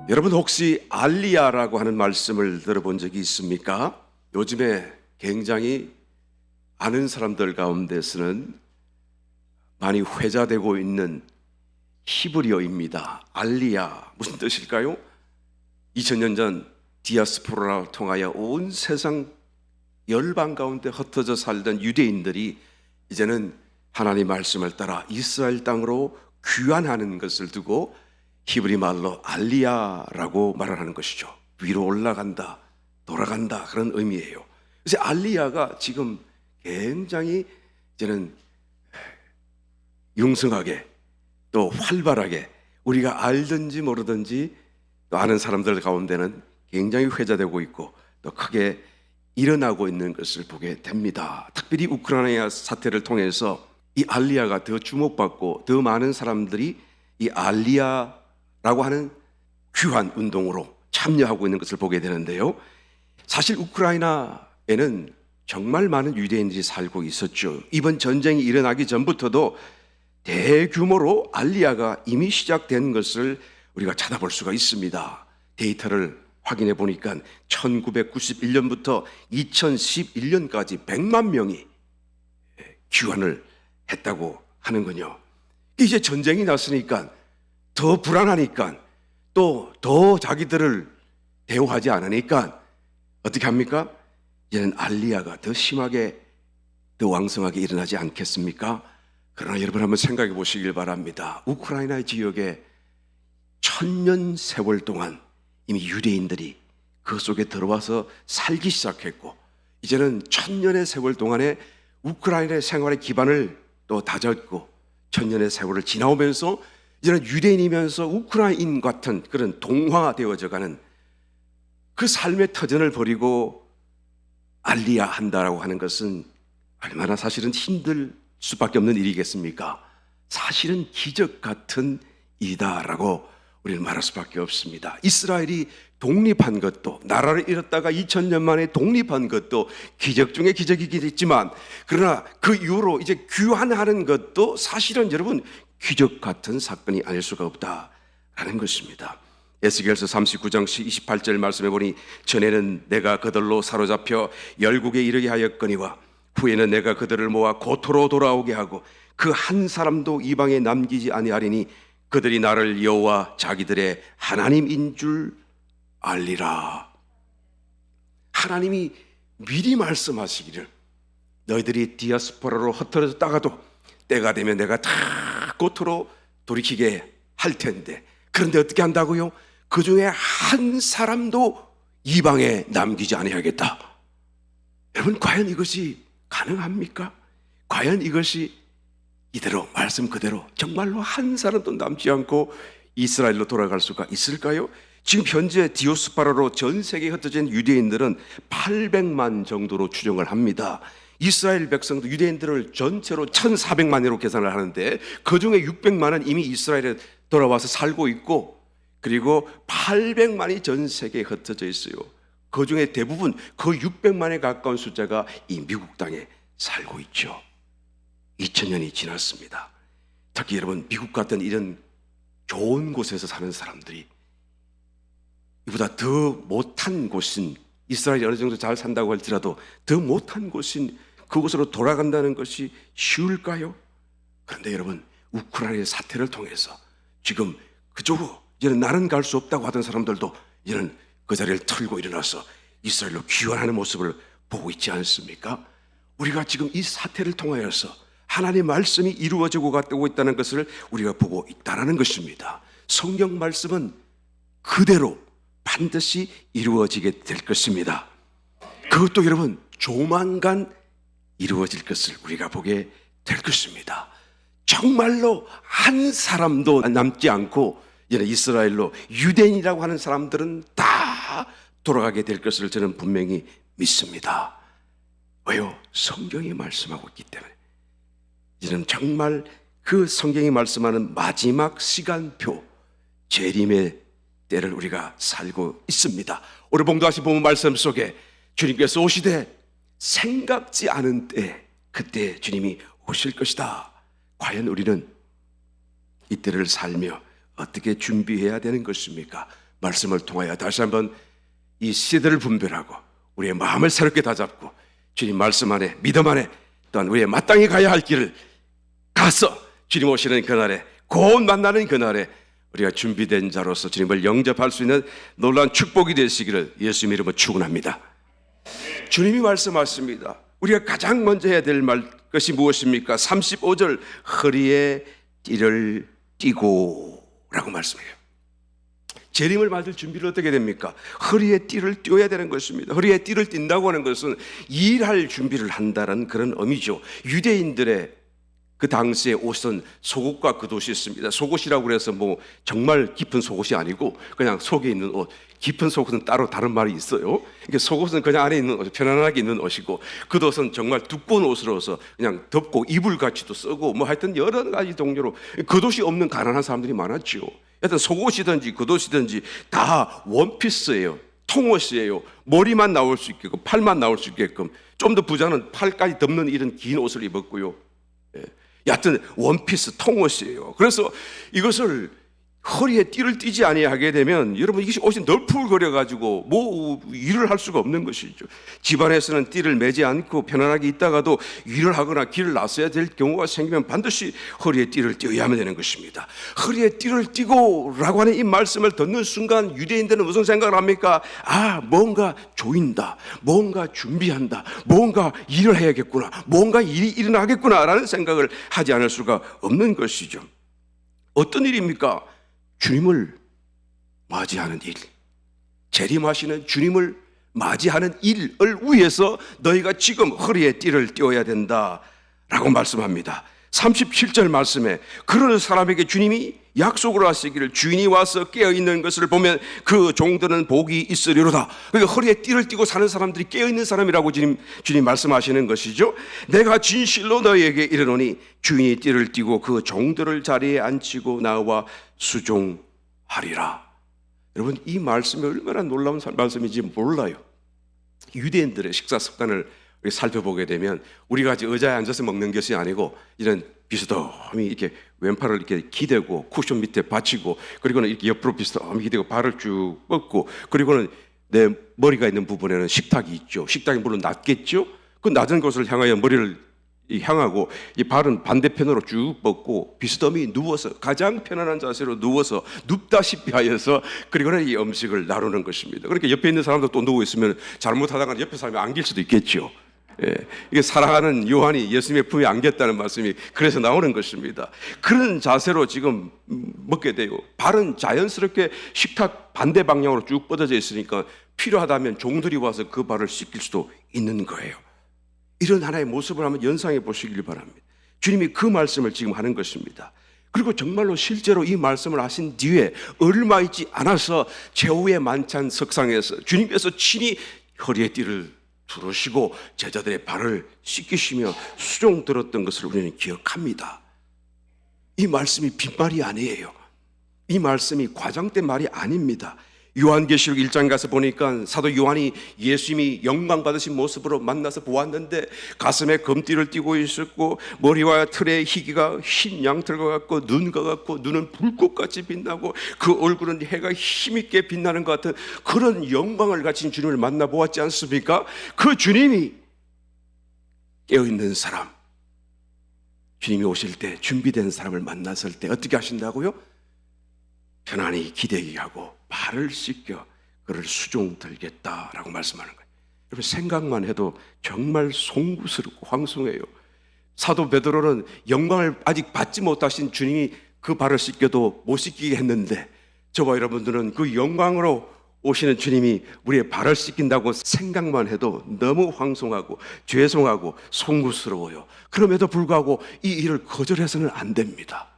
여러분 혹시 알리야라고 하는 말씀을 들어본 적이 있습니까? 요즘에 굉장히 아는 사람들 가운데서는 많이 회자되고 있는 히브리어입니다. 알리야 무슨 뜻일까요? 2000년 전 디아스포라를 통하여 온 세상 열방 가운데 흩어져 살던 유대인들이 이제는 하나님 말씀을 따라 이스라엘 땅으로 귀환하는 것을 두고 히브리 말로 알리야라고 말을 하는 것이죠. 위로 올라간다, 돌아간다 그런 의미예요. 그래서 알리야가 지금 굉장히 이제는 융성하게 또 활발하게 우리가 알든지 모르든지 또 아는 사람들 가운데는 굉장히 회자되고 있고 또 크게 일어나고 있는 것을 보게 됩니다. 특별히 우크라이나 사태를 통해서 이 알리야가 더 주목받고 더 많은 사람들이 이 알리야라고 하는 귀환 운동으로 참여하고 있는 것을 보게 되는데요. 사실 우크라이나에는 정말 많은 유대인들이 살고 있었죠. 이번 전쟁이 일어나기 전부터도 대규모로 알리야가 이미 시작된 것을 우리가 찾아볼 수가 있습니다. 데이터를 확인해 보니까 1991년부터 2011년까지 100만 명이 귀환을 했다고 하는군요. 이제 전쟁이 났으니까 더 불안하니까 또 더 자기들을 대우하지 않으니까 어떻게 합니까? 이제는 알리야가 더 심하게 더 왕성하게 일어나지 않겠습니까? 그러나 여러분 한번 생각해 보시길 바랍니다. 우크라이나 지역에 1000년 세월 동안 이미 유대인들이 그 속에 들어와서 살기 시작했고 이제는 1000년의 세월 동안에 우크라이나의 생활의 기반을 또 다졌고 1000년의 세월을 지나오면서 이제는 유대인이면서 우크라이나인 같은 그런 동화되어져가는 그 삶의 터전을 버리고 알리야 한다라고 하는 것은 얼마나 사실은 힘들 수밖에 없는 일이겠습니까? 사실은 기적 같은 일이다라고 우리는 말할 수밖에 없습니다. 이스라엘이 독립한 것도 나라를 잃었다가 2000년 만에 독립한 것도 기적 중에 기적이겠지만 그러나 그 이후로 이제 귀환하는 것도 사실은 여러분 기적 같은 사건이 아닐 수가 없다라는 것입니다. 에스겔서 39장 28절 말씀해 보니 전에는 내가 그들로 사로잡혀 열국에 이르게 하였거니와 후에는 내가 그들을 모아 고토로 돌아오게 하고 그 한 사람도 이방에 남기지 아니하리니 그들이 나를 여호와 자기들의 하나님인 줄 알리라. 하나님이 미리 말씀하시기를 너희들이 디아스포라로 흩어졌다가도 때가 되면 내가 다 고토로 돌이키게 할 텐데 그런데 어떻게 한다고요? 그 중에 한 사람도 이방에 남기지 아니하겠다. 여러분 과연 이것이 가능합니까? 과연 이것이 이대로 말씀 그대로 정말로 한 사람도 남지 않고 이스라엘로 돌아갈 수가 있을까요? 지금 현재 디오스파라로 전 세계에 흩어진 유대인들은 800만 정도로 추정을 합니다. 이스라엘 백성도 유대인들을 전체로 1400만으로 계산을 하는데 그 중에 600만은 이미 이스라엘에 돌아와서 살고 있고 그리고 800만이 전 세계에 흩어져 있어요. 그 중에 대부분 그 600만에 가까운 숫자가 이 미국 땅에 살고 있죠. 2000년이 지났습니다. 특히 여러분 미국 같은 이런 좋은 곳에서 사는 사람들이 이보다 더 못한 곳인 이스라엘이 어느 정도 잘 산다고 할지라도 더 못한 곳인 그곳으로 돌아간다는 것이 쉬울까요? 그런데 여러분 우크라이나 사태를 통해서 지금 그쪽으로 이제는 나는 갈 수 없다고 하던 사람들도 이제는 그 자리를 털고 일어나서 이스라엘로 귀환하는 모습을 보고 있지 않습니까? 우리가 지금 이 사태를 통하여서 하나님의 말씀이 이루어지고 가고 있다는 것을 우리가 보고 있다는 것입니다. 성경 말씀은 그대로 반드시 이루어지게 될 것입니다. 그것도 여러분 조만간 이루어질 것을 우리가 보게 될 것입니다. 정말로 한 사람도 남지 않고 이스라엘로 유대인이라고 하는 사람들은 다 돌아가게 될 것을 저는 분명히 믿습니다. 왜요? 성경이 말씀하고 있기 때문에. 이제는 정말 그 성경이 말씀하는 마지막 시간표 재림의 때를 우리가 살고 있습니다. 오늘 봉도하신 본문 말씀 속에 주님께서 오시되 생각지 않은 때 그때 주님이 오실 것이다. 과연 우리는 이때를 살며 어떻게 준비해야 되는 것입니까? 말씀을 통하여 다시 한번 이 시대를 분별하고 우리의 마음을 새롭게 다잡고 주님 말씀 안에 믿음 안에 또한 우리의 마땅히 가야 할 길을 가서 주님 오시는 그날에 곧 만나는 그날에 우리가 준비된 자로서 주님을 영접할 수 있는 놀라운 축복이 되시기를 예수 이름으로 축원합니다. 주님이 말씀하십니다. 우리가 가장 먼저 해야 될 것이 무엇입니까? 35절 허리에 띠를 띠고 라고 말씀해요. 재림을 맞을 준비를 어떻게 됩니까? 허리에 띠를 띄어야 되는 것입니다. 허리에 띠를 띈다고 하는 것은 일할 준비를 한다는 그런 의미죠. 유대인들의 그 당시의 옷은 속옷과 겉옷이 있습니다. 속옷이라고 그래서 뭐 정말 깊은 속옷이 아니고 그냥 속에 있는 옷. 깊은 속옷은 따로 다른 말이 있어요. 그러니까 속옷은 그냥 안에 있는 옷, 편안하게 있는 옷이고 겉옷은 정말 두꺼운 옷으로서 그냥 덮고 이불 같이도 쓰고 뭐 하여튼 여러 가지 동료로 겉옷이 없는 가난한 사람들이 많았죠. 하여튼 속옷이든지 겉옷이든지 다 원피스예요. 통옷이에요. 머리만 나올 수 있게끔 팔만 나올 수 있게끔 좀 더 부자는 팔까지 덮는 이런 긴 옷을 입었고요. 여하튼 원피스 통옷이에요. 그래서 이것을 허리에 띠를 띠지 아니하게 되면 여러분 이것이 옷이 널풀거려 가지고 뭐 일을 할 수가 없는 것이죠. 집안에서는 띠를 매지 않고 편안하게 있다가도 일을 하거나 길을 나서야 될 경우가 생기면 반드시 허리에 띠를 띄어야만 되는 것입니다. 허리에 띠를 띠고 라고 하는 이 말씀을 듣는 순간 유대인들은 무슨 생각을 합니까? 아, 뭔가 조인다, 뭔가 준비한다, 뭔가 일을 해야겠구나, 뭔가 일이 일어나겠구나 라는 생각을 하지 않을 수가 없는 것이죠. 어떤 일입니까? 주님을 맞이하는 일, 재림하시는 주님을 맞이하는 일을 위해서 너희가 지금 허리에 띠를 띄어야 된다라고 말씀합니다. 37절 말씀에 그런 사람에게 주님이 약속을 하시기를 주인이 와서 깨어있는 것을 보면 그 종들은 복이 있으리로다. 그러니까 허리에 띠를 띠고 사는 사람들이 깨어있는 사람이라고 주님 말씀하시는 것이죠. 내가 진실로 너희에게 이르노니 주인이 띠를 띠고 그 종들을 자리에 앉히고 나와 수종하리라. 여러분 이 말씀이 얼마나 놀라운 말씀인지 몰라요. 유대인들의 식사 습관을 살펴보게 되면 우리가 의자에 앉아서 먹는 것이 아니고 이런 비스듬히 이렇게 왼팔을 이렇게 기대고 쿠션 밑에 받치고 그리고는 이렇게 옆으로 비스듬히 기대고 발을 쭉 뻗고 그리고는 내 머리가 있는 부분에는 식탁이 있죠. 식탁이 물론 낮겠죠. 그 낮은 곳을 향하여 머리를 향하고 이 발은 반대편으로 쭉 뻗고 비스듬히 누워서 가장 편안한 자세로 누워서 눕다시피 하여서 그리고는 이 음식을 나누는 것입니다. 그렇게 옆에 있는 사람도 또 누워 있으면 잘못하다가 옆에 사람이 안길 수도 있겠죠. 예, 이게 사랑하는 요한이 예수님의 품에 안겼다는 말씀이 그래서 나오는 것입니다. 그런 자세로 지금 먹게 돼요. 발은 자연스럽게 식탁 반대 방향으로 쭉 뻗어져 있으니까 필요하다면 종들이 와서 그 발을 씻길 수도 있는 거예요. 이런 하나의 모습을 한번 연상해 보시길 바랍니다. 주님이 그 말씀을 지금 하는 것입니다. 그리고 정말로 실제로 이 말씀을 하신 뒤에 얼마 있지 않아서 최후의 만찬 석상에서 주님께서 친히 허리에 띠를 두르시고 제자들의 발을 씻기시며 수종 들었던 것을 우리는 기억합니다. 이 말씀이 빈말이 아니에요. 이 말씀이 과장된 말이 아닙니다. 요한계시록 1장 가서 보니까 사도 요한이 예수님이 영광 받으신 모습으로 만나서 보았는데 가슴에 금띠를 띠고 있었고 머리와 털에 희기가 흰 양털과 같고 눈과 같고 눈은 불꽃같이 빛나고 그 얼굴은 해가 힘있게 빛나는 것 같은 그런 영광을 가진 주님을 만나보았지 않습니까? 그 주님이 깨어있는 사람, 주님이 오실 때 준비된 사람을 만났을 때 어떻게 하신다고요? 편안히 기대게 하고 발을 씻겨 그를 수종 들겠다라고 말씀하는 거예요. 여러분 생각만 해도 정말 송구스럽고 황송해요. 사도 베드로는 영광을 아직 받지 못하신 주님이 그 발을 씻겨도 못 씻기게 했는데 저와 여러분들은 그 영광으로 오시는 주님이 우리의 발을 씻긴다고 생각만 해도 너무 황송하고 죄송하고 송구스러워요. 그럼에도 불구하고 이 일을 거절해서는 안 됩니다.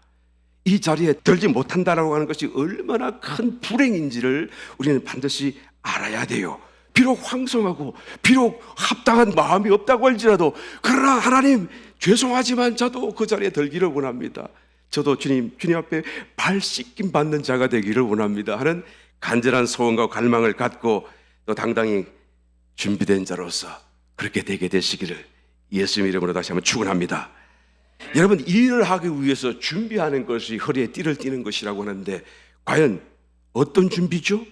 이 자리에 들지 못한다라고 하는 것이 얼마나 큰 불행인지를 우리는 반드시 알아야 돼요. 비록 황송하고 비록 합당한 마음이 없다고 할지라도 그러나 하나님 죄송하지만 저도 그 자리에 들기를 원합니다. 저도 주님 앞에 발 씻김 받는 자가 되기를 원합니다 하는 간절한 소원과 갈망을 갖고 또 당당히 준비된 자로서 그렇게 되게 되시기를 예수님 이름으로 다시 한번 축원합니다. 여러분 일을 하기 위해서 준비하는 것이 허리에 띠를 띠는 것이라고 하는데 과연 어떤 준비죠?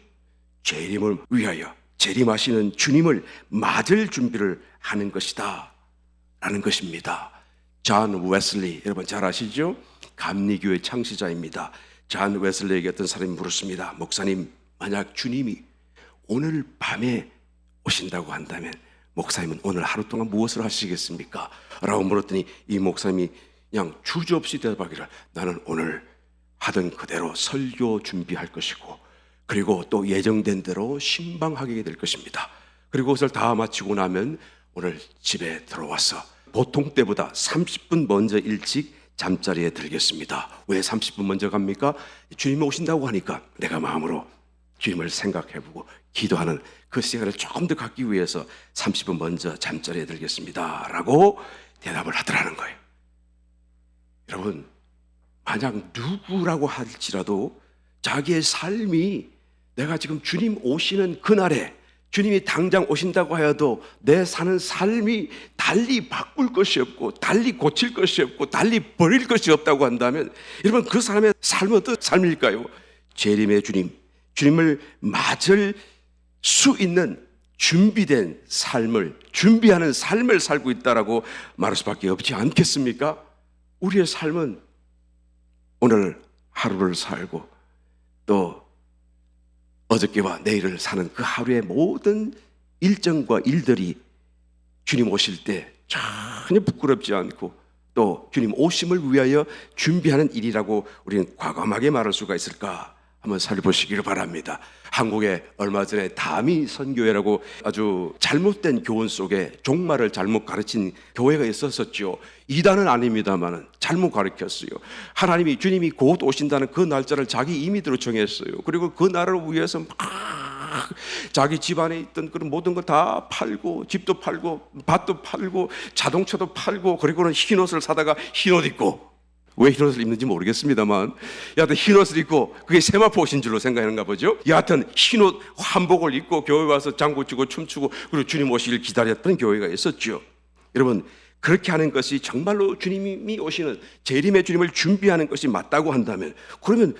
재림을 위하여 재림하시는 주님을 맞을 준비를 하는 것이다 라는 것입니다. 존 웨슬리, 여러분 잘 아시죠? 감리교회 창시자입니다. 존 웨슬리에게 어떤 사람이 물었습니다. 목사님, 만약 주님이 오늘 밤에 오신다고 한다면 목사님은 오늘 하루 동안 무엇을 하시겠습니까? 라고 물었더니 이 목사님이 그냥 주저없이 대답하기를, 나는 오늘 하던 그대로 설교 준비할 것이고, 그리고 또 예정된 대로 신방하게 될 것입니다. 그리고 그것을 다 마치고 나면 오늘 집에 들어와서 보통 때보다 30분 먼저 일찍 잠자리에 들겠습니다. 왜 30분 먼저 갑니까? 주님이 오신다고 하니까 내가 마음으로 주님을 생각해보고 기도하는 그 시간을 조금 더 갖기 위해서 30분 먼저 잠자리에 들겠습니다 라고 대답을 하더라는 거예요. 여러분, 만약 누구라고 할지라도 자기의 삶이 내가 지금 주님 오시는 그날에 주님이 당장 오신다고 하여도 내 사는 삶이 달리 바꿀 것이 없고 달리 고칠 것이 없고 달리 버릴 것이 없다고 한다면 여러분, 그 사람의 삶은 어떤 삶일까요? 재림의 주님, 주님을 맞을 수 있는 준비된 삶을, 준비하는 삶을 살고 있다라고 말할 수밖에 없지 않겠습니까? 우리의 삶은 오늘 하루를 살고 또 어저께와 내일을 사는 그 하루의 모든 일정과 일들이 주님 오실 때 전혀 부끄럽지 않고 또 주님 오심을 위하여 준비하는 일이라고 우리는 과감하게 말할 수가 있을까? 한번 살펴보시기를 바랍니다. 한국에 얼마 전에 다미 선교회라고 아주 잘못된 교훈 속에 종말을 잘못 가르친 교회가 있었었죠. 이단은 아닙니다만 잘못 가르쳤어요. 하나님이, 주님이 곧 오신다는 그 날짜를 자기 임의대로 정했어요. 그리고 그 날을 위해서 막 자기 집안에 있던 그런 모든 거 다 팔고, 집도 팔고 밭도 팔고 자동차도 팔고, 그리고는 흰옷을 사다가 흰옷 입고, 왜 흰옷을 입는지 모르겠습니다만 여하튼 흰옷을 입고, 그게 세마포 오신 줄로 생각하는가 보죠. 여하튼 흰옷 한복을 입고 교회 와서 장구치고 춤추고 그리고 주님 오시길 기다렸던 교회가 있었죠. 여러분, 그렇게 하는 것이 정말로 주님이 오시는 재림의 주님을 준비하는 것이 맞다고 한다면, 그러면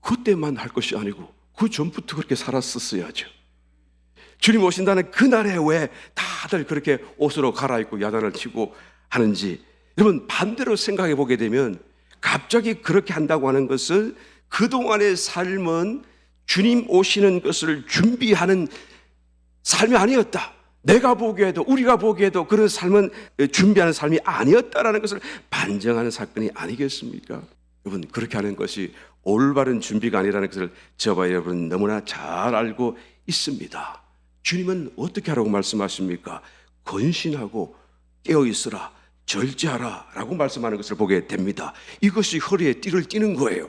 그때만 할 것이 아니고 그 전부터 그렇게 살았었어야죠. 주님 오신다는 그날에 왜 다들 그렇게 옷으로 갈아입고 야단을 치고 하는지, 여러분 반대로 생각해 보게 되면 갑자기 그렇게 한다고 하는 것은 그동안의 삶은 주님 오시는 것을 준비하는 삶이 아니었다. 내가 보기에도, 우리가 보기에도 그런 삶은 준비하는 삶이 아니었다라는 것을 반증하는 사건이 아니겠습니까? 여러분, 그렇게 하는 것이 올바른 준비가 아니라는 것을 저와 여러분 너무나 잘 알고 있습니다. 주님은 어떻게 하라고 말씀하십니까? 건신하고 깨어있으라, 절제하라 라고 말씀하는 것을 보게 됩니다. 이것이 허리에 띠를 띠는 거예요.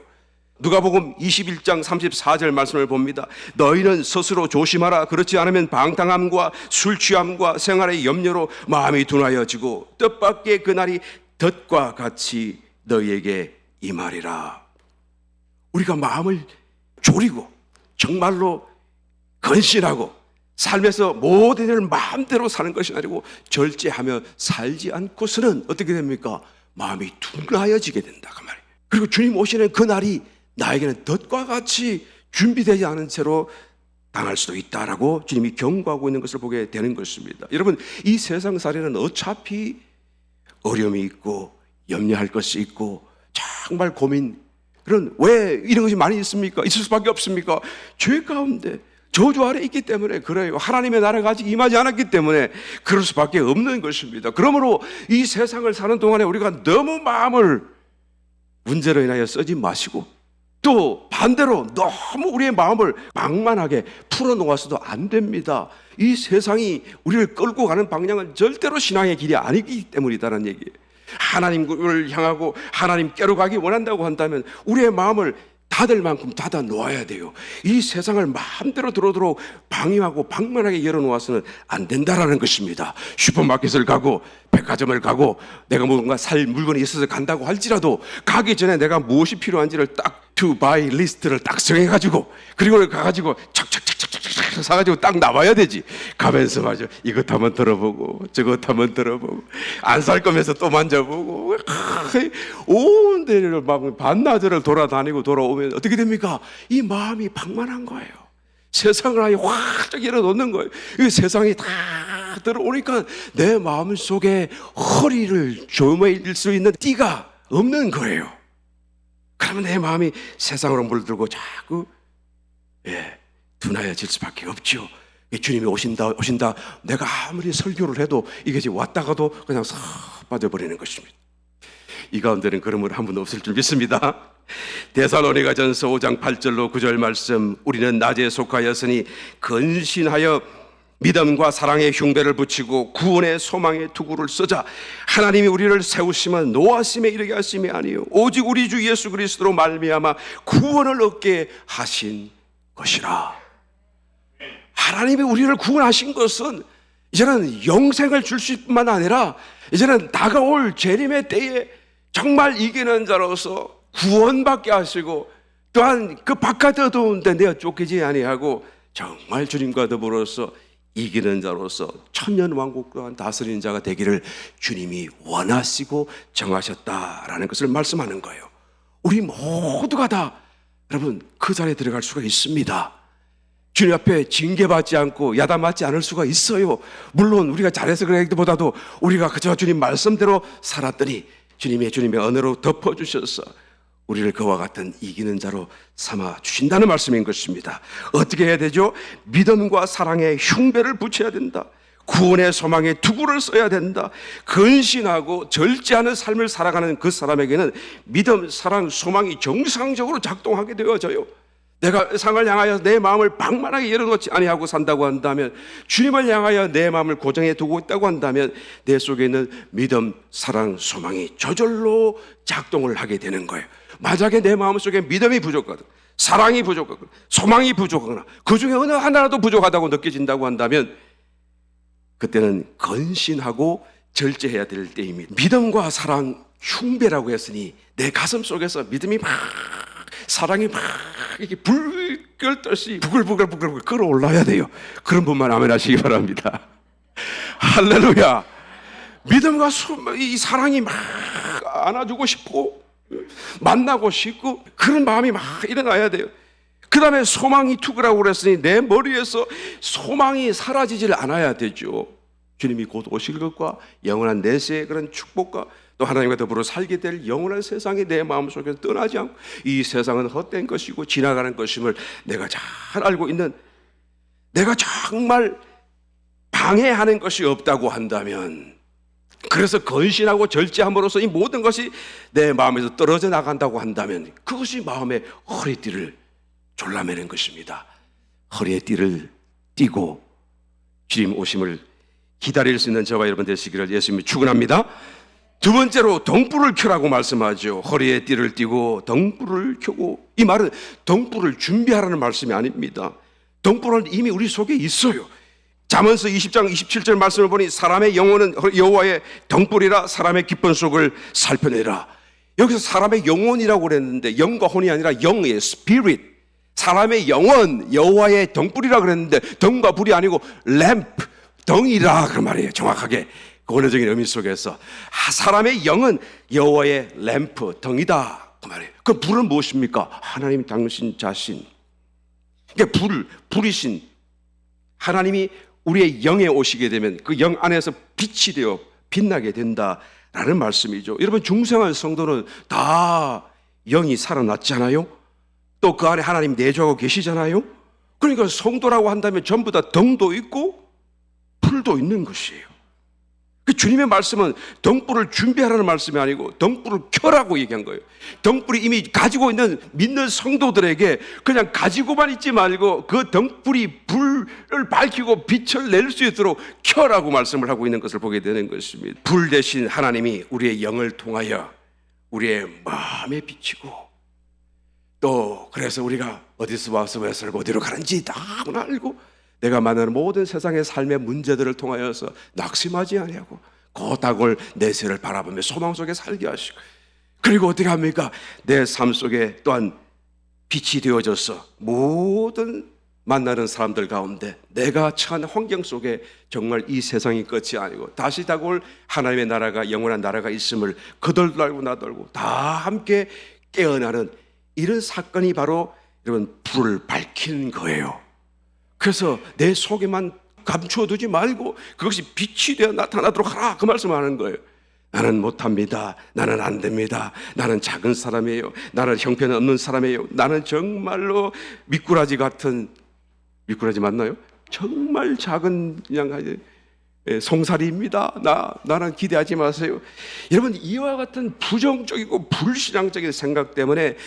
누가복음 21장 34절 말씀을 봅니다. 너희는 스스로 조심하라. 그렇지 않으면 방탕함과 술 취함과 생활의 염려로 마음이 둔하여지고 뜻밖의 그날이 덫과 같이 너희에게 임하리라. 우리가 마음을 졸이고 정말로 건신하고 삶에서 모든 일을 마음대로 사는 것이 아니고 절제하며 살지 않고서는 어떻게 됩니까? 마음이 둔하여지게 된다 그 말이에요. 그리고 주님 오시는 그날이 나에게는 덫과 같이 준비되지 않은 채로 당할 수도 있다라고 주님이 경고하고 있는 것을 보게 되는 것입니다. 여러분, 이 세상살이는 어차피 어려움이 있고 염려할 것이 있고 정말 고민, 그런 왜 이런 것이 많이 있습니까? 있을 수밖에 없습니까? 죄 가운데 저주 아래 있기 때문에 그래요. 하나님의 나라가 아직 임하지 않았기 때문에 그럴 수밖에 없는 것입니다. 그러므로 이 세상을 사는 동안에 우리가 너무 마음을 문제로 인하여 쓰지 마시고, 또 반대로 너무 우리의 마음을 망만하게 풀어놓아서도 안 됩니다. 이 세상이 우리를 끌고 가는 방향은 절대로 신앙의 길이 아니기 때문이다라는 얘기예요. 하나님을 향하고 하나님께로 가기 원한다고 한다면 우리의 마음을 닫을 만큼 닫아 놓아야 돼요. 이 세상을 마음대로 들어오도록 방임하고 방만하게 열어놓아서는 안 된다라는 것입니다. 슈퍼마켓을 가고 백화점을 가고 내가 뭔가 살 물건이 있어서 간다고 할지라도 가기 전에 내가 무엇이 필요한지를 딱 to buy 리스트를 딱 정해가지고, 그리고 가가지고 착착착착착착 사가지고 딱 나와야 되지. 가면서 말이죠. 이것 한번 들어보고 저것 한번 들어보고 안 살 거면서 또 만져보고 온 데를 막 반나절을 돌아다니고 돌아오면 어떻게 됩니까? 이 마음이 방만한 거예요. 세상을 아예 확 열어놓는 거예요. 이 세상이 다 들어오니까 내 마음 속에 허리를 조매일 수 있는 띠가 없는 거예요. 그러면 내 마음이 세상으로 물들고 자꾸 둔하여질 수밖에 없죠. 주님이 오신다 내가 아무리 설교를 해도 이게 지금 왔다가도 그냥 싹 빠져버리는 것입니다. 이 가운데는 그런 분 한 분 없을 줄 믿습니다. 데살로니가전서 5장 8절로 9절 말씀, 우리는 낮에 속하였으니 근신하여 믿음과 사랑의 흉배를 붙이고 구원의 소망의 투구를 쓰자. 하나님이 우리를 세우시면 노하심에 이르게 하심이 아니요 오직 우리 주 예수 그리스도로 말미암아 구원을 얻게 하신 것이라. 하나님이 우리를 구원하신 것은 이제는 영생을 주실 뿐만 아니라 이제는 다가올 재림의 때에 정말 이기는 자로서 구원받게 하시고, 또한 그 바깥 어두운데 내가 쫓기지 아니하고 정말 주님과 더불어서 이기는 자로서 천년왕국 또한 다스리는 자가 되기를 주님이 원하시고 정하셨다라는 것을 말씀하는 거예요. 우리 모두가 다 여러분 그 자리에 들어갈 수가 있습니다. 주님 앞에 징계받지 않고 야단맞지 않을 수가 있어요. 물론 우리가 잘해서 그러기보다도 우리가 그저 주님 말씀대로 살았더니 주님의 언어로 덮어주셔서 우리를 그와 같은 이기는 자로 삼아 주신다는 말씀인 것입니다. 어떻게 해야 되죠? 믿음과 사랑의 흉배를 붙여야 된다. 구원의 소망의 투구를 써야 된다. 근신하고 절제하는 삶을 살아가는 그 사람에게는 믿음, 사랑, 소망이 정상적으로 작동하게 되어져요. 내가 세상을 향하여 내 마음을 방만하게 열어놓지 아니하고 산다고 한다면, 주님을 향하여 내 마음을 고정해 두고 있다고 한다면 내 속에 있는 믿음, 사랑, 소망이 저절로 작동을 하게 되는 거예요. 만약에 내 마음속에 믿음이 부족하거나 사랑이 부족하거나 소망이 부족하거나 그 중에 어느 하나라도 부족하다고 느껴진다고 한다면 그때는 근신하고 절제해야 될 때입니다. 믿음과 사랑 흉배라고 했으니 내 가슴 속에서 믿음이 막, 사랑이 막 이렇게 불결 떨시 부글부글 끌어올라야 돼요. 그런 분만 아멘 하시기 바랍니다. 할렐루야. 믿음과 이 사랑이 막 안아주고 싶고 만나고 싶고 그런 마음이 막 일어나야 돼요. 그 다음에 소망이 투구라고 그랬으니 내 머리에서 소망이 사라지질 않아야 되죠. 주님이 곧 오실 것과 영원한 내세의 그런 축복과 또 하나님과 더불어 살게 될 영원한 세상이 내 마음속에서 떠나지 않고, 이 세상은 헛된 것이고 지나가는 것임을 내가 잘 알고 있는, 내가 정말 방해하는 것이 없다고 한다면, 그래서 건신하고 절제함으로써 이 모든 것이 내 마음에서 떨어져 나간다고 한다면 그것이 마음의 허리띠를 졸라매는 것입니다. 허리에 띠를 띠고 주님 오심을 기다릴 수 있는 저와 여러분 되시기를 예수님이 축원합니다. 두 번째로 등불을 켜라고 말씀하죠. 허리에 띠를 띠고 등불을 켜고, 이 말은 등불을 준비하라는 말씀이 아닙니다. 등불은 이미 우리 속에 있어요. 잠언서 20장 27절 말씀을 보니 사람의 영혼은 여호와의 등불이라 사람의 기쁜 속을 살펴내라. 여기서 사람의 영혼이라고 그랬는데 영과 혼이 아니라 영의 spirit, 사람의 영혼 여호와의 등불이라 그랬는데 등과 불이 아니고 램프, 등이라 그 말이에요. 정확하게 그 원어적인 의미 속에서 사람의 영은 여호와의 램프, 등이다 그 말이에요. 그 불은 무엇입니까? 하나님 당신 자신. 그러니까 불이신 하나님이 우리의 영에 오시게 되면 그 영 안에서 빛이 되어 빛나게 된다라는 말씀이죠. 여러분 중생한 성도는 다 영이 살아났잖아요. 또 그 안에 하나님 내주하고 계시잖아요. 그러니까 성도라고 한다면 전부 다 등도 있고 불도 있는 것이에요. 그 주님의 말씀은 등불을 준비하라는 말씀이 아니고 등불을 켜라고 얘기한 거예요. 등불이 이미 가지고 있는 믿는 성도들에게 그냥 가지고만 있지 말고 그 등불이 불을 밝히고 빛을 낼 수 있도록 켜라고 말씀을 하고 있는 것을 보게 되는 것입니다. 불 대신 하나님이 우리의 영을 통하여 우리의 마음에 비치고, 또 그래서 우리가 어디서 와서 왜 살고 어디로 가는지 다 알고 내가 만나는 모든 세상의 삶의 문제들을 통하여서 낙심하지 아니하고 고닥을 내세를 바라보며 소망 속에 살게 하시고, 그리고 어떻게 합니까? 내 삶 속에 또한 빛이 되어져서 모든 만나는 사람들 가운데 내가 처한 환경 속에 정말 이 세상이 끝이 아니고 다시 다가올 하나님의 나라가, 영원한 나라가 있음을 그들도 알고 나도 알고 다 함께 깨어나는 이런 사건이 바로 여러분 불을 밝히는 거예요. 그래서 내 속에만 감추어두지 말고 그것이 빛이 되어 나타나도록 하라, 그 말씀을 하는 거예요. 나는 못합니다. 나는 안 됩니다. 나는 작은 사람이에요. 나는 형편없는 사람이에요. 나는 정말로 미꾸라지 같은, 미꾸라지 맞나요? 정말 작은 그냥 송사리입니다. 나는 기대하지 마세요. 여러분, 이와 같은 부정적이고 불신앙적인 생각 때문에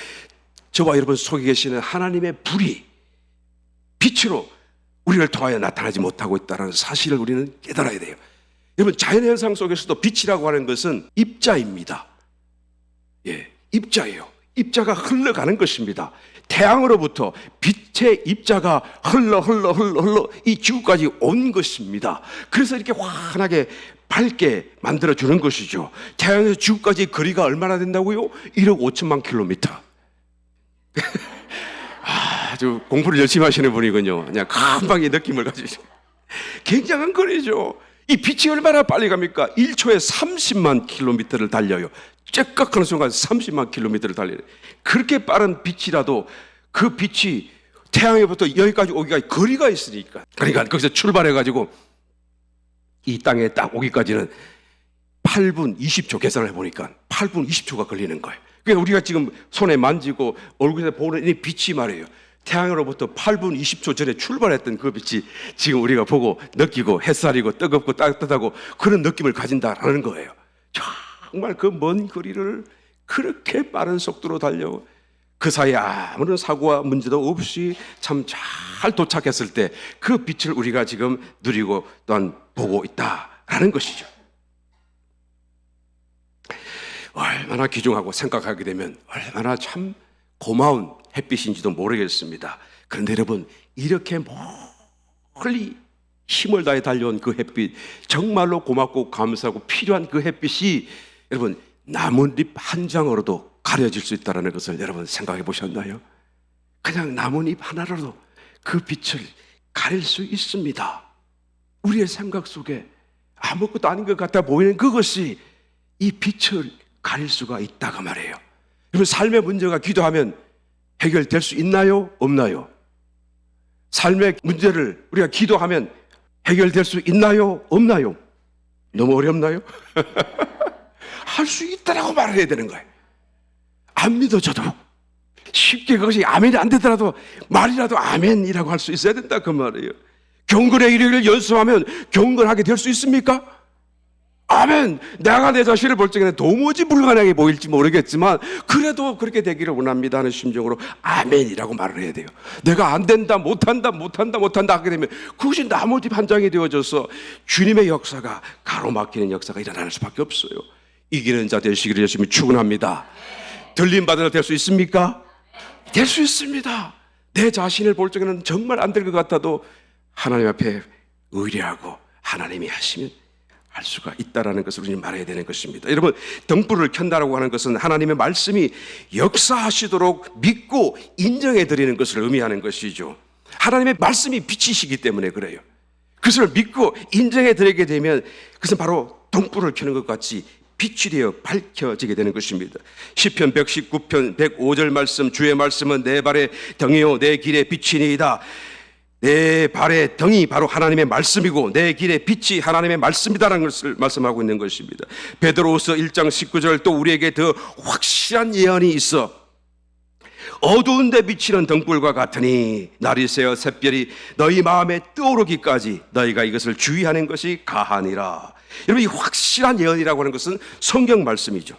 저와 여러분 속에 계시는 하나님의 불이 빛으로 우리를 통하여 나타나지 못하고 있다는 사실을 우리는 깨달아야 돼요. 여러분, 자연현상 속에서도 빛이라고 하는 것은 입자입니다. 입자예요. 입자가 흘러가는 것입니다. 태양으로부터 빛의 입자가 흘러 이 지구까지 온 것입니다. 그래서 이렇게 환하게 밝게 만들어주는 것이죠. 태양에서 지구까지 거리가 얼마나 된다고요? 1억 5천만 킬로미터. 아주 공부를 열심히 하시는 분이군요. 그냥 금방 이 느낌을 가지죠. 굉장한 거리죠. 이 빛이 얼마나 빨리 갑니까? 1초에 30만 킬로미터를 달려요. 째깍하는 순간 30만 킬로미터를 달려요. 그렇게 빠른 빛이라도 그 빛이 태양에부터 여기까지 오기가 거리가 있으니까, 그러니까 거기서 출발해가지고 이 땅에 딱 오기까지는 8분 20초 계산을 해보니까 8분 20초가 걸리는 거예요. 그러니까 우리가 지금 손에 만지고 얼굴에 보는 이 빛이 말이에요, 태양으로부터 8분 20초 전에 출발했던 그 빛이 지금 우리가 보고 느끼고 햇살이고 뜨겁고 따뜻하고 그런 느낌을 가진다라는 거예요. 정말 그 먼 거리를 그렇게 빠른 속도로 달려 그 사이에 아무런 사고와 문제도 없이 참 잘 도착했을 때 그 빛을 우리가 지금 누리고 또한 보고 있다라는 것이죠. 얼마나 귀중하고 생각하게 되면 얼마나 참 고마운 햇빛인지도 모르겠습니다. 그런데 여러분, 이렇게 멀리 힘을 다해 달려온 그 햇빛, 정말로 고맙고 감사하고 필요한 그 햇빛이 여러분 나뭇잎 한 장으로도 가려질 수 있다는 것을 여러분 생각해 보셨나요? 그냥 나뭇잎 하나로도 그 빛을 가릴 수 있습니다. 우리의 생각 속에 아무것도 아닌 것 같아 보이는 그것이 이 빛을 가릴 수가 있다고 말해요. 여러분, 삶의 문제가 기도하면 해결될 수 있나요? 없나요? 삶의 문제를 우리가 기도하면 해결될 수 있나요? 없나요? 너무 어렵나요? 할 수 있다라고 말해야 되는 거예요. 안 믿어져도 쉽게 그것이 아멘이 안 되더라도 말이라도 아멘이라고 할 수 있어야 된다, 그 말이에요. 경건의 일을 연습하면 경건하게 될 수 있습니까? 아멘. 내가 내 자신을 볼 적에는 도무지 불가능하게 보일지 모르겠지만 그래도 그렇게 되기를 원합니다 하는 심정으로 아멘이라고 말을 해야 돼요. 내가 안 된다, 못한다 하게 되면 그것이 나뭇잎 한 장이 되어져서 주님의 역사가 가로막히는 역사가 일어날 수밖에 없어요. 이기는 자 되시기를 열심히 축원합니다. 들림받은 자 될 수 있습니까? 될 수 있습니다. 내 자신을 볼 적에는 정말 안 될 것 같아도 하나님 앞에 의뢰하고 하나님이 하시면 할 수가 있다라는 것을 우리는 말해야 되는 것입니다. 여러분, 등불을 켠다라고 하는 것은 하나님의 말씀이 역사하시도록 믿고 인정해 드리는 것을 의미하는 것이죠. 하나님의 말씀이 빛이시기 때문에 그래요. 그것을 믿고 인정해 드리게 되면 그것은 바로 등불을 켜는 것 같이 빛이 되어 밝혀지게 되는 것입니다. 시편 119편 105절 말씀, 주의 말씀은 내 발의 등이요 내 길의 빛이니이다. 내 발의 등이 바로 하나님의 말씀이고 내 길의 빛이 하나님의 말씀이다라는 것을 말씀하고 있는 것입니다. 베드로후서 1장 19절 또 우리에게 더 확실한 예언이 있어 어두운 데 비치는 등불과 같으니 날이 새어 샛별이 너희 마음에 떠오르기까지 너희가 이것을 주의하는 것이 가하니라. 여러분, 이 확실한 예언이라고 하는 것은 성경 말씀이죠.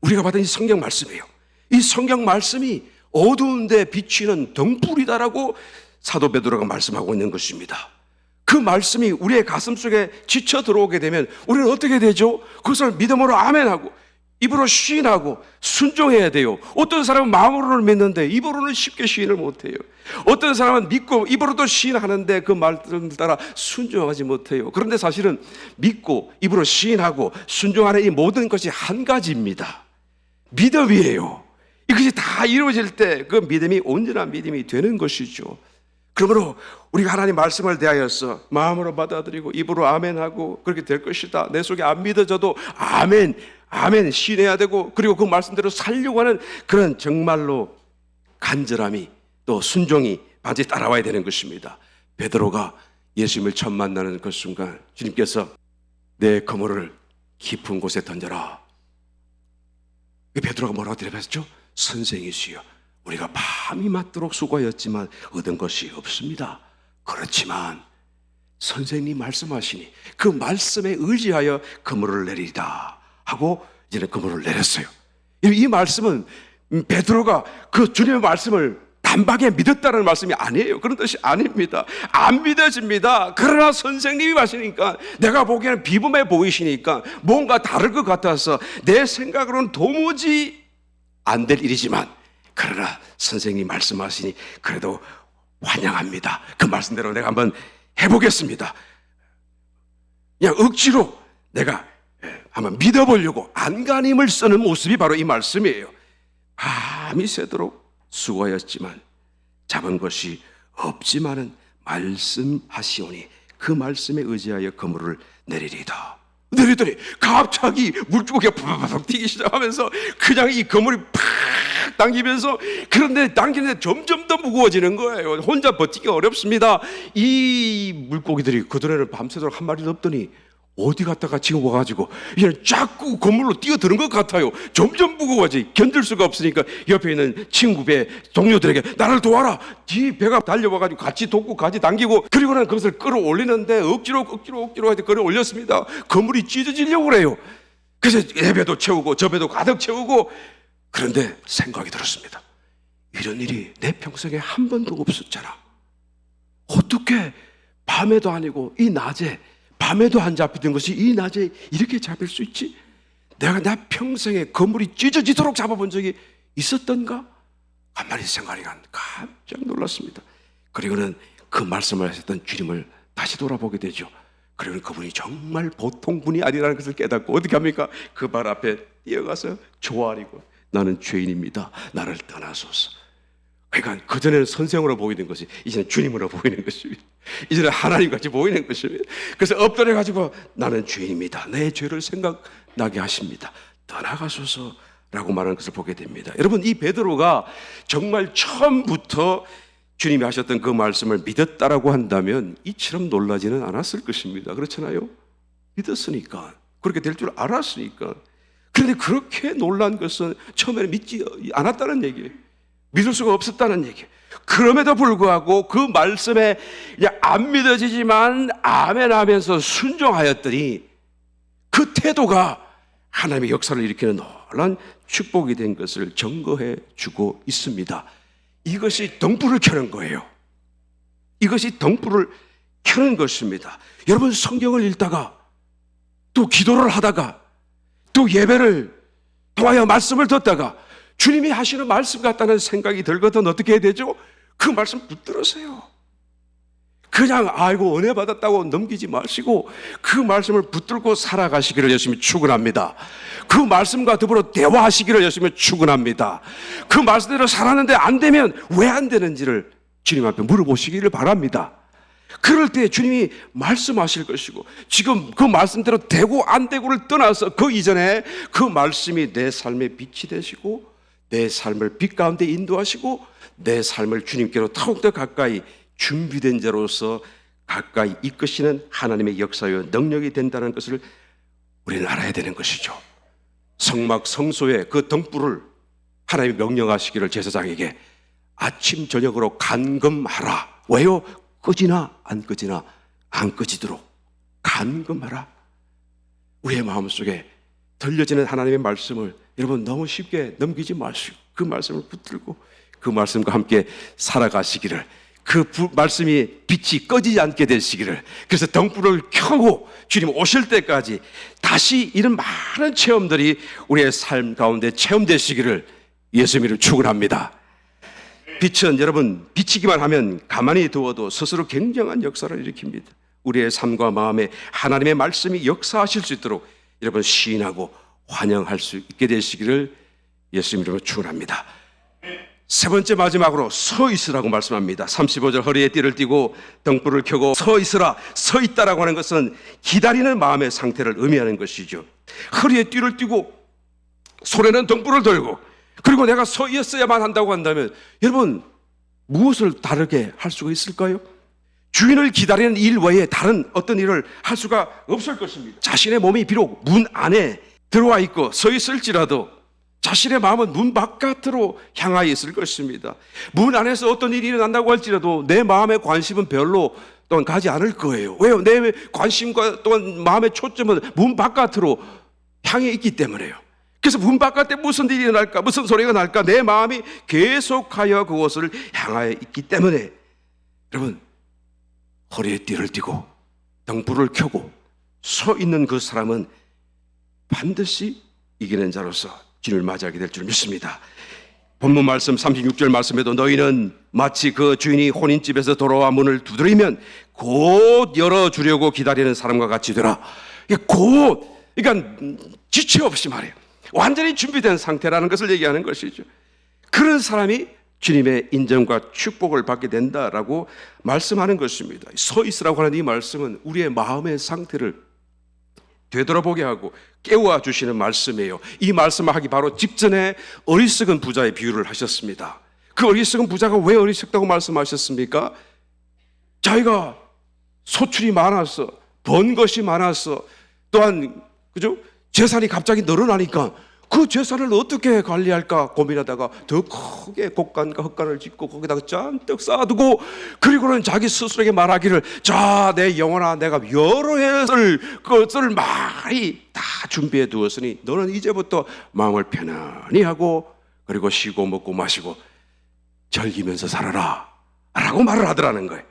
우리가 받은 이 성경 말씀이에요. 이 성경 말씀이 어두운 데 비치는 등불이다라고 사도 베드로가 말씀하고 있는 것입니다. 그 말씀이 우리의 가슴 속에 지쳐 들어오게 되면 우리는 어떻게 되죠? 그것을 믿음으로 아멘하고 입으로 시인하고 순종해야 돼요. 어떤 사람은 마음으로는 믿는데 입으로는 쉽게 시인을 못해요. 어떤 사람은 믿고 입으로도 시인하는데 그 말들 따라 순종하지 못해요. 그런데 사실은 믿고 입으로 시인하고 순종하는 이 모든 것이 한 가지입니다. 믿음이에요. 이것이 다 이루어질 때 그 믿음이 온전한 믿음이 되는 것이죠. 그러므로 우리가 하나님 말씀을 대하여서 마음으로 받아들이고 입으로 아멘하고 그렇게 될 것이다. 내 속에 안 믿어져도 아멘, 아멘 신해야 되고, 그리고 그 말씀대로 살려고 하는 그런 정말로 간절함이 또 순종이 반드시 따라와야 되는 것입니다. 베드로가 예수님을 처음 만나는 그 순간 주님께서 내 그물을 깊은 곳에 던져라. 베드로가 뭐라고 대답했죠? 선생이시여, 우리가 밤이 맞도록 수고하였지만 얻은 것이 없습니다. 그렇지만 선생님 말씀하시니 그 말씀에 의지하여 그물을 내리다 하고 이제는 그물을 내렸어요. 이 말씀은 베드로가 그 주님의 말씀을 단박에 믿었다는 말씀이 아니에요. 그런 뜻이 아닙니다. 안 믿어집니다. 그러나 선생님이 하시니까, 내가 보기에는 비범해 보이시니까 뭔가 다를 것 같아서 내 생각으로는 도무지 안 될 일이지만, 그러나 선생님이 말씀하시니 그래도 환영합니다. 그 말씀대로 내가 한번 해보겠습니다. 그냥 억지로 내가 한번 믿어보려고 안간힘을 쓰는 모습이 바로 이 말씀이에요. 밤이 새도록 수고하였지만 잡은 것이 없지만은 말씀하시오니 그 말씀에 의지하여 그물을 내리리다. 내리더니 갑자기 물줄기가 팍팍 튀기 시작하면서 그냥 이 그물이 팍 당기면서, 그런데 당기는데 점점 더 무거워지는 거예요. 혼자 버티기 어렵습니다. 이 물고기들이 그전에는 밤새도록 한 마리도 없더니 어디 갔다가 지금 와가지고 이제 자꾸 건물로 뛰어드는 것 같아요. 점점 무거워지, 견딜 수가 없으니까 옆에 있는 친구 배 동료들에게 나를 도와라. 뒤 배가 달려와가지고 같이 돕고 같이 당기고, 그리고는 그것을 끌어올리는데 억지로 하여튼 끌어올렸습니다. 건물이 찢어지려고 그래요. 그래서 이 배도 채우고 저 배도 가득 채우고, 그런데 생각이 들었습니다. 이런 일이 내 평생에 한 번도 없었잖아. 어떻게 밤에도 아니고 이 낮에, 밤에도 안 잡히던 것이 이 낮에 이렇게 잡힐 수 있지? 내가 나 평생에 건물이 찢어지도록 잡아본 적이 있었던가? 가만히 생각이 깜짝 놀랐습니다. 그리고는 그 말씀을 하셨던 주님을 다시 돌아보게 되죠. 그리고 그분이 정말 보통 분이 아니라는 것을 깨닫고 어떻게 합니까? 그 발 앞에 뛰어가서 조아리고, 나는 죄인입니다. 나를 떠나소서. 그러니까 그전에는 선생으로 보이는 것이 이제는 주님으로 보이는 것입니다. 이제는 하나님같이 보이는 것입니다. 그래서 엎드려가지고 나는 죄인입니다. 내 죄를 생각나게 하십니다. 떠나가소서라고 말하는 것을 보게 됩니다. 여러분, 이 베드로가 정말 처음부터 주님이 하셨던 그 말씀을 믿었다라고 한다면 이처럼 놀라지는 않았을 것입니다. 그렇잖아요? 믿었으니까, 그렇게 될 줄 알았으니까. 그런데 그렇게 놀란 것은 처음에는 믿지 않았다는 얘기예요. 믿을 수가 없었다는 얘기예요. 그럼에도 불구하고 그 말씀에 안 믿어지지만 아멘 하면서 순종하였더니 그 태도가 하나님의 역사를 일으키는 놀라운 축복이 된 것을 증거해 주고 있습니다. 이것이 등불을 켜는 거예요. 이것이 등불을 켜는 것입니다. 여러분, 성경을 읽다가 또 기도를 하다가 또 예배를 통하여 말씀을 듣다가 주님이 하시는 말씀 같다는 생각이 들거든 어떻게 해야 되죠? 그 말씀 붙들으세요. 그냥 아이고 은혜 받았다고 넘기지 마시고 그 말씀을 붙들고 살아가시기를 열심히 축원합니다. 그 말씀과 더불어 대화하시기를 열심히 축원합니다. 그 말씀대로 살았는데 안 되면 왜 안 되는지를 주님 앞에 물어보시기를 바랍니다. 그럴 때 주님이 말씀하실 것이고, 지금 그 말씀대로 되고 안 되고를 떠나서 그 이전에 그 말씀이 내 삶의 빛이 되시고 내 삶을 빛 가운데 인도하시고 내 삶을 주님께로 더욱더 가까이 준비된 자로서 가까이 이끄시는 하나님의 역사와 능력이 된다는 것을 우리는 알아야 되는 것이죠. 성막 성소의 그 등불을 하나님이 명령하시기를 제사장에게 아침 저녁으로 간금하라. 왜요? 끄지나 안 끄지나 안 끄지도록 간금하라. 우리의 마음속에 들려지는 하나님의 말씀을 여러분 너무 쉽게 넘기지 마시고 그 말씀을 붙들고 그 말씀과 함께 살아가시기를, 그 말씀이 빛이 꺼지지 않게 되시기를, 그래서 등불을 켜고 주님 오실 때까지 다시 이런 많은 체험들이 우리의 삶 가운데 체험되시기를 예수님을 축원합니다. 빛은 여러분 비치기만 하면 가만히 두어도 스스로 굉장한 역사를 일으킵니다. 우리의 삶과 마음에 하나님의 말씀이 역사하실 수 있도록 여러분 시인하고 환영할 수 있게 되시기를 예수 이름으로 축원합니다. 세 번째 마지막으로 서 있으라고 말씀합니다. 35절 허리에 띠를 띠고 등불을 켜고 서 있으라. 서 있다라고 하는 것은 기다리는 마음의 상태를 의미하는 것이죠. 허리에 띠를 띠고 손에는 등불을 들고 그리고 내가 서 있어야만 한다고 한다면 여러분 무엇을 다르게 할 수가 있을까요? 주인을 기다리는 일 외에 다른 어떤 일을 할 수가 없을 것입니다. 자신의 몸이 비록 문 안에 들어와 있고 서 있을지라도 자신의 마음은 문 바깥으로 향하여 있을 것입니다. 문 안에서 어떤 일이 일어난다고 할지라도 내 마음의 관심은 별로 또한 가지 않을 거예요. 왜요? 내 관심과 또한 마음의 초점은 문 바깥으로 향해 있기 때문에요. 그래서 문 바깥에 무슨 일이 일어날까, 무슨 소리가 날까, 내 마음이 계속하여 그곳을 향하여 있기 때문에 여러분 허리에 띠를 띠고 등불을 켜고 서 있는 그 사람은 반드시 이기는 자로서 주님을 맞이하게 될 줄 믿습니다. 본문 말씀 36절 말씀에도 너희는 마치 그 주인이 혼인집에서 돌아와 문을 두드리면 곧 열어주려고 기다리는 사람과 같이 되라. 곧, 그러니까 지체 없이 말해요. 완전히 준비된 상태라는 것을 얘기하는 것이죠. 그런 사람이 주님의 인정과 축복을 받게 된다라고 말씀하는 것입니다. 서 있으라고 하는 이 말씀은 우리의 마음의 상태를 되돌아보게 하고 깨워 주시는 말씀이에요. 이 말씀을 하기 바로 직전에 어리석은 부자의 비유를 하셨습니다. 그 어리석은 부자가 왜 어리석다고 말씀하셨습니까? 자기가 소출이 많아서 번 것이 많아서 또한 그죠? 재산이 갑자기 늘어나니까 그 재산을 어떻게 관리할까 고민하다가 더 크게 곡간과 헛간을 짓고 거기다가 잔뜩 쌓아두고 그리고는 자기 스스로에게 말하기를 자, 내 영혼아 내가 여러 해 쓸 것을 많이 다 준비해 두었으니 너는 이제부터 마음을 편안히 하고 그리고 쉬고 먹고 마시고 즐기면서 살아라 라고 말을 하더라는 거예요.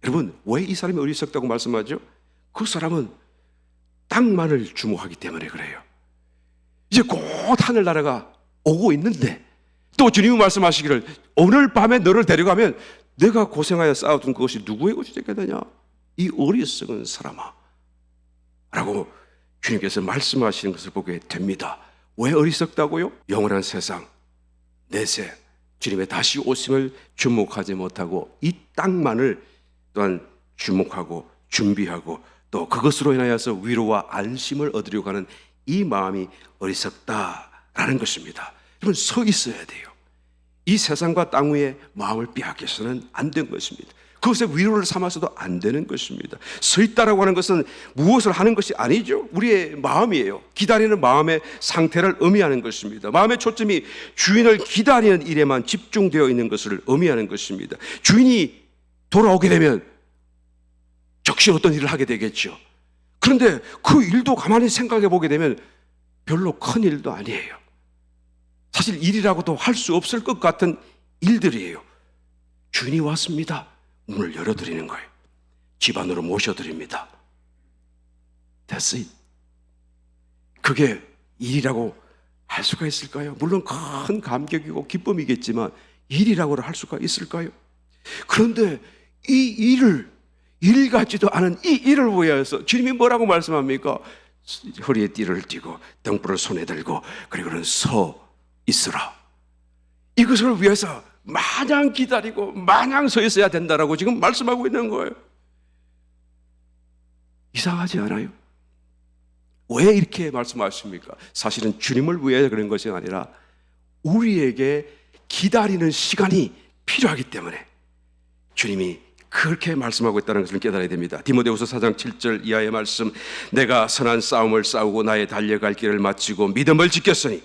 여러분 왜 이 사람이 어리석다고 말씀하죠? 그 사람은 땅만을 주목하기 때문에 그래요. 이제 곧 하늘나라가 오고 있는데 또 주님이 말씀하시기를 오늘 밤에 너를 데려가면 내가 고생하여 쌓아둔 그것이 누구의 것이 되겠느냐? 이 어리석은 사람아 라고 주님께서 말씀하시는 것을 보게 됩니다. 왜 어리석다고요? 영원한 세상 내세 주님의 다시 오심을 주목하지 못하고 이 땅만을 또한 주목하고 준비하고 또 그것으로 인하여서 위로와 안심을 얻으려고 하는 이 마음이 어리석다라는 것입니다. 여러분 서 있어야 돼요. 이 세상과 땅 위에 마음을 빼앗겨서는 안 된 것입니다. 그것에 위로를 삼아서도 안 되는 것입니다. 서 있다라고 하는 것은 무엇을 하는 것이 아니죠. 우리의 마음이에요. 기다리는 마음의 상태를 의미하는 것입니다. 마음의 초점이 주인을 기다리는 일에만 집중되어 있는 것을 의미하는 것입니다. 주인이 돌아오게 되면 즉시 어떤 일을 하게 되겠죠. 그런데 그 일도 가만히 생각해 보게 되면 별로 큰 일도 아니에요. 사실 일이라고도 할 수 없을 것 같은 일들이에요. 주인이 왔습니다. 문을 열어드리는 거예요. 집 안으로 모셔드립니다. That's it. 그게 일이라고 할 수가 있을까요? 물론 큰 감격이고 기쁨이겠지만 일이라고 할 수가 있을까요? 그런데 이 일을 일 같지도 않은 이 일을 위해서 주님이 뭐라고 말씀합니까? 허리에 띠를 띠고 등불을 손에 들고 그리고는 서 있으라. 이것을 위해서 마냥 기다리고 마냥 서 있어야 된다라고 지금 말씀하고 있는 거예요. 이상하지 않아요? 왜 이렇게 말씀하십니까? 사실은 주님을 위해 그런 것이 아니라 우리에게 기다리는 시간이 필요하기 때문에 주님이 그렇게 말씀하고 있다는 것을 깨달아야 됩니다. 디모데후서 4장 7절 이하의 말씀 내가 선한 싸움을 싸우고 나의 달려갈 길을 마치고 믿음을 지켰으니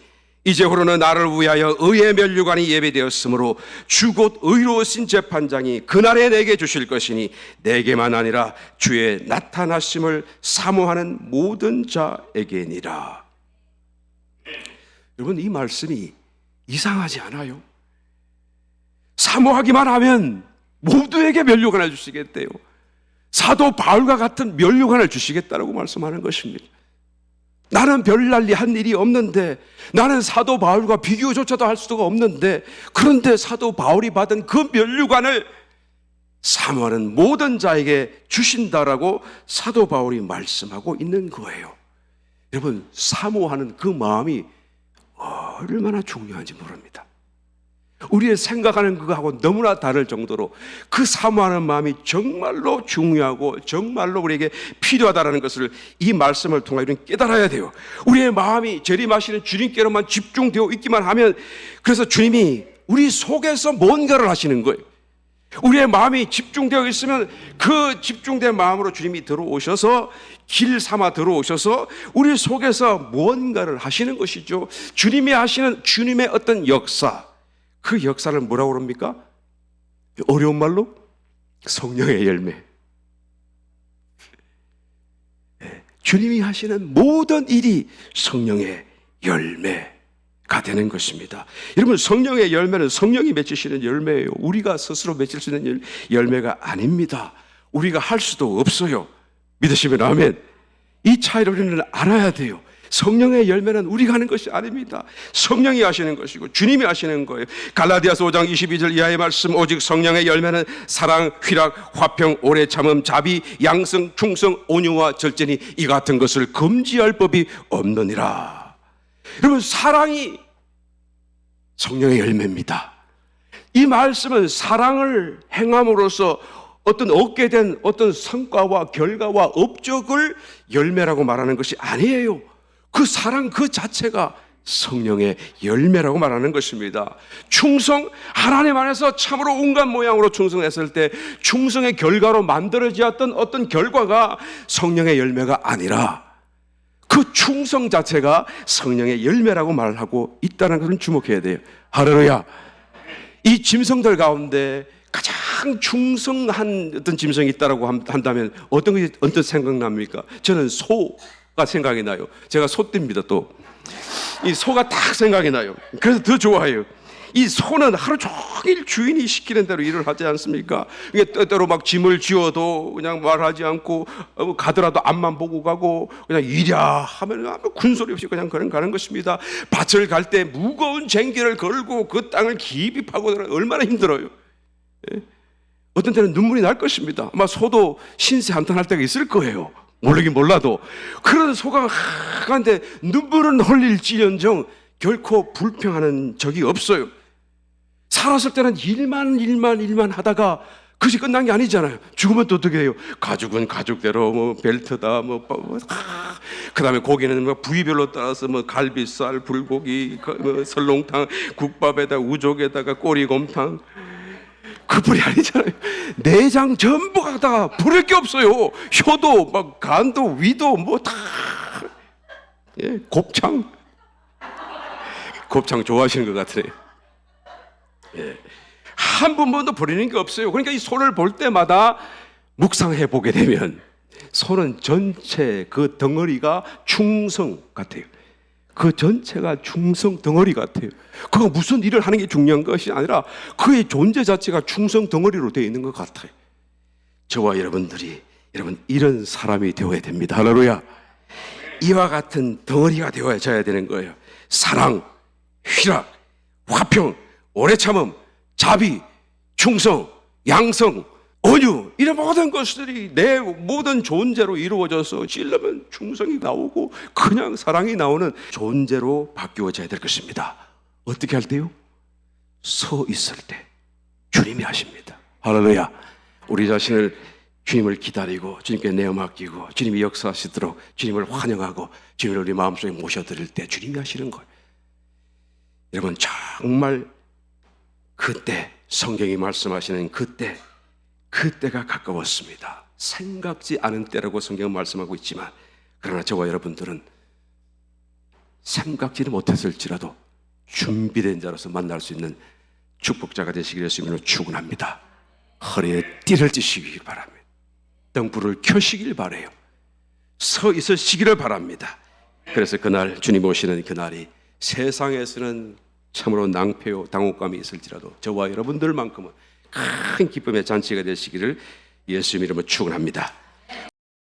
이제후로는 나를 위하여 의의 면류관이 예배되었으므로 주 곧 의로우신 재판장이 그날에 내게 주실 것이니 내게만 아니라 주의 나타나심을 사모하는 모든 자에게니라. 여러분 이 말씀이 이상하지 않아요? 사모하기만 하면 모두에게 면류관을 주시겠대요. 사도 바울과 같은 면류관을 주시겠다라고 말씀하는 것입니다. 나는 별난리 한 일이 없는데 나는 사도 바울과 비교조차도 할 수가 없는데 그런데 사도 바울이 받은 그 면류관을 사모하는 모든 자에게 주신다라고 사도 바울이 말씀하고 있는 거예요. 여러분 사모하는 그 마음이 얼마나 중요한지 모릅니다. 우리의 생각하는 그거하고 너무나 다를 정도로 그 사모하는 마음이 정말로 중요하고 정말로 우리에게 필요하다는 것을 이 말씀을 통해 우리는 깨달아야 돼요. 우리의 마음이 재림하시는 주님께로만 집중되어 있기만 하면, 그래서 주님이 우리 속에서 뭔가를 하시는 거예요. 우리의 마음이 집중되어 있으면 그 집중된 마음으로 주님이 들어오셔서 길 삼아 들어오셔서 우리 속에서 무언가를 하시는 것이죠. 주님이 하시는 주님의 어떤 역사, 그 역사를 뭐라고 그럽니까? 어려운 말로 성령의 열매. 주님이 하시는 모든 일이 성령의 열매가 되는 것입니다. 여러분, 성령의 열매는 성령이 맺으시는 열매예요. 우리가 스스로 맺을 수 있는 열매가 아닙니다. 우리가 할 수도 없어요. 믿으시면 아멘. 이 차이를 우리는 알아야 돼요. 성령의 열매는 우리가 하는 것이 아닙니다. 성령이 하시는 것이고 주님이 하시는 거예요. 갈라디아서 5장 22절 이하의 말씀, 오직 성령의 열매는 사랑, 희락, 화평, 오래 참음, 자비, 양성, 충성, 온유와 절제니 이 같은 것을 금지할 법이 없느니라. 여러분, 사랑이 성령의 열매입니다. 이 말씀은 사랑을 행함으로써 어떤 얻게 된 어떤 성과와 결과와 업적을 열매라고 말하는 것이 아니에요. 그 사랑 그 자체가 성령의 열매라고 말하는 것입니다. 충성, 하나님 안에서 참으로 온갖 모양으로 충성했을 때 충성의 결과로 만들어졌던 어떤 결과가 성령의 열매가 아니라 그 충성 자체가 성령의 열매라고 말하고 있다는 것을 주목해야 돼요. 할렐루야. 이 짐승들 가운데 가장 충성한 어떤 짐승이 있다고 한다면 어떤 것이 언뜻 생각납니까? 저는 소가 생각이 나요. 제가 소띠입니다. 또 이 소가 딱 생각이 나요. 그래서 더 좋아해요. 이 소는 하루 종일 주인이 시키는 대로 일을 하지 않습니까? 이게 때때로 막 짐을 지어도 그냥 말하지 않고 가더라도 앞만 보고 가고 그냥 이랴 하면 아무 군소리 없이 그냥 가는 것입니다. 밭을 갈 때 무거운 쟁기를 걸고 그 땅을 깊이 파고들어 얼마나 힘들어요. 예? 어떤 때는 눈물이 날 것입니다. 아마 소도 신세 한탄할 때가 있을 거예요. 모르긴 몰라도. 그런 소가 한데 눈물은 흘릴지언정 결코 불평하는 적이 없어요. 살았을 때는 일만 하다가 그것이 끝난 게 아니잖아요. 죽으면 또 어떻게 해요? 가죽은 가죽대로 뭐 벨트다 그 다음에 고기는 뭐 부위별로 따라서 뭐 갈비살, 불고기, 뭐 설렁탕, 국밥에다 우족에다가 꼬리곰탕. 그뿐이 아니잖아요. 내장 전부 갖다가 부를 게 없어요. 효도, 막 간도, 위도 뭐 다. 예, 곱창 좋아하시는 것 같으네요. 예. 한 번도 버리는 게 없어요. 그러니까 이 소를 볼 때마다 묵상해 보게 되면 소는 전체 그 덩어리가 충성 같아요. 그 전체가 충성 덩어리 같아요. 그가 무슨 일을 하는 게 중요한 것이 아니라 그의 존재 자체가 충성 덩어리로 되어 있는 것 같아요. 저와 여러분들이 이런 사람이 되어야 됩니다. 할렐루야. 이와 같은 덩어리가 되어야 되는 거예요. 사랑, 희락, 화평, 오래 참음, 자비, 충성, 양성, 온유, 이런 모든 것들이 내 모든 존재로 이루어져서 찔러면 충성이 나오고 그냥 사랑이 나오는 존재로 바뀌어져야 될 것입니다. 어떻게 할 때요? 서 있을 때 주님이 하십니다. 할렐루야. 우리 자신을 주님을 기다리고 주님께 내어 맡기고 주님이 역사하시도록 주님을 환영하고 주님을 우리 마음속에 모셔드릴 때 주님이 하시는 거예요. 여러분, 정말 그때 성경이 말씀하시는 그때가 가까웠습니다. 생각지 않은 때라고 성경은 말씀하고 있지만, 그러나 저와 여러분들은 생각지는 못했을지라도 준비된 자로서 만날 수 있는 축복자가 되시기를 예수님으로 축원합니다. 허리에 띠를 찌시길 바랍니다. 등불을 켜시길 바라요. 서 있으시기를 바랍니다. 그래서 그날 주님 오시는 그날이 세상에서는 참으로 낭패요 당혹감이 있을지라도 저와 여러분들만큼은 큰 기쁨의 잔치가 되시기를 예수님 이름으로 축원합니다.